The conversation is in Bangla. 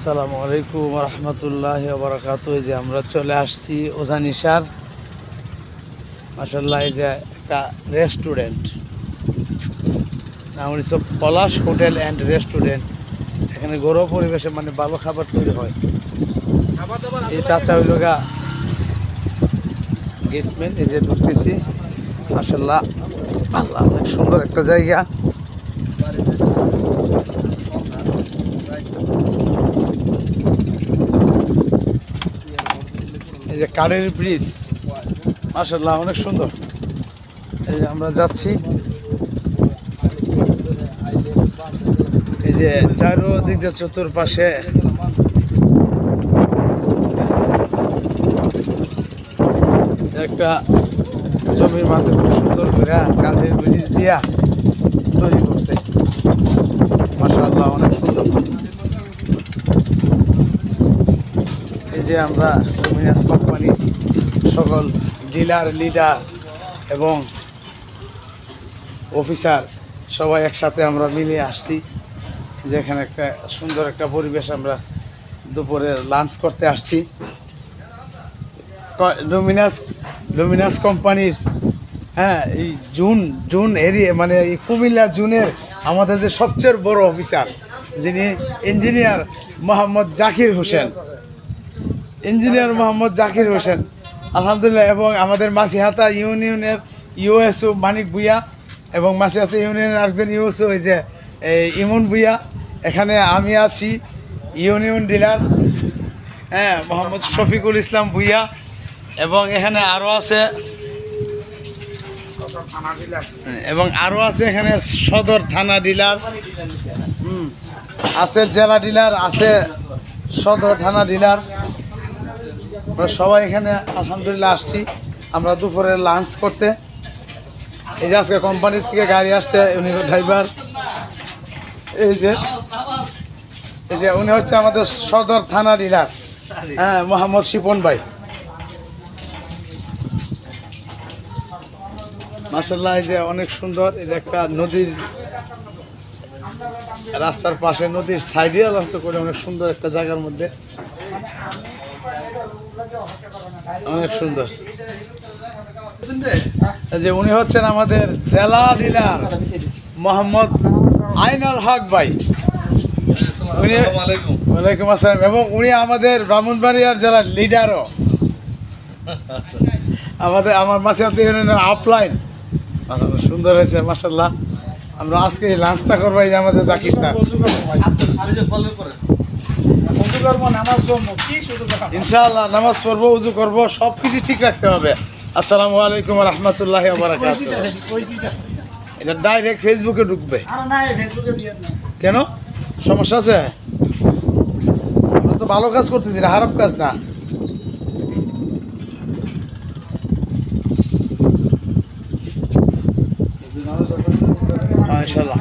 আসসালামু আলাইকুম রহমতুল্লাহ বারাকাতু। এই যে আমরা চলে আসছি ওজানিশার, মাশাআল্লাহ। এই যে একটা রেস্টুরেন্ট, নাম হচ্ছে পলাশ হোটেল অ্যান্ড রেস্টুরেন্ট। এখানে ঘরোয়া পরিবেশে মানে ভালো খাবার তৈরি হয়। এই চাচা হইল গা গেটম্যান। এই যে ঢুকতেছি, মাশাআল্লাহ, আল্লাহ, অনেক সুন্দর একটা জায়গা। এই যে কাঠের ব্রিজ, মাশাআল্লাহ, অনেক সুন্দর। এই যে আমরা যাচ্ছি, এই যে চারদিক দিয়ে চতুর্পাশে একটা জমির মাঝে খুব সুন্দর করে কাঠের ব্রিজ দিয়া তৈরি করছে, মাশাআল্লাহ, অনেক সুন্দর। এই যে আমরা ডোমিনাস কোম্পানি সকল ডিলার, লিডার এবং অফিসার সবাই একসাথে আমরা মিলে আসছি। যেখানে একটা সুন্দর একটা পরিবেশ, আমরা দুপুরে লাঞ্চ করতে আসছি। ডোমিনাস কোম্পানির, হ্যাঁ, এই জুন এরিয়া, মানে এই কুমিল্লা জুনের আমাদের যে সবচেয়ে বড় অফিসার, যিনি ইঞ্জিনিয়ার মোহাম্মদ জাকির হোসেন, আলহামদুলিল্লাহ। এবং আমাদের মাসিহাতা ইউনিয়নের ইউএসও মানিক ভুইয়া, এবং মাসিহাতা ইউনিয়নের একজন ইউএসও হয়েছে ইমন ভুইয়া। এখানে আমি আছি ইউনিয়ন ডিলার, হ্যাঁ, মোহাম্মদ শফিকুল ইসলাম ভুইয়া। এবং এখানে আরও আছে, এখানে সদর থানা ডিলার, আছে জেলা ডিলার, আছে সদর থানা ডিলার। আমরা সবাই এখানে আলহামদুলিল্লাহ আসছি আমরা দুপুরে লাঞ্চ করতে। এই যে আজকে কোম্পানির থেকে গাড়ি আসছে, উনি ড্রাইভার। এই যে উনি হচ্ছে আমাদের সদর থানা ডিলার, হ্যাঁ, মোহাম্মদ শিপন ভাই, মাশাআল্লাহ। এই যে অনেক সুন্দর, এই যে একটা নদীর রাস্তার পাশে, নদীর সাইডে আলাদা করে অনেক সুন্দর একটা জায়গার মধ্যে, অনেক সুন্দর। যে উনি হচ্ছেন আমাদের জেলা ডিলার মোহাম্মদ আইনুল হক ভাই, ওয়ালাইকুম আসসালাম। এবং উনি আমাদের ব্রাহ্মণবাড়িয়ার জেলার লিডারও, আমার মাসিহাতা ইউনিয়নের আপলাইন। সুন্দর হয়েছে, মাশাআল্লাহ। আমরা আজকে লাঞ্চটা করবো এই যে আমাদের জাকির স্যার। ইনশাআল্লাহ নামাজ পড়বো, উজু করবো, সব কিছু ঠিক রাখতে হবে। আসসালামু আলাইকুম রহমতুল্লাহ বারাকাতুহু। এটা ডাইরেক্ট ফেসবুকে ঢুকবে কেন? সমস্যা আছে? আমরা তো ভালো কাজ করতেছি, খারাপ কাজ না। ইনশাআল্লাহ।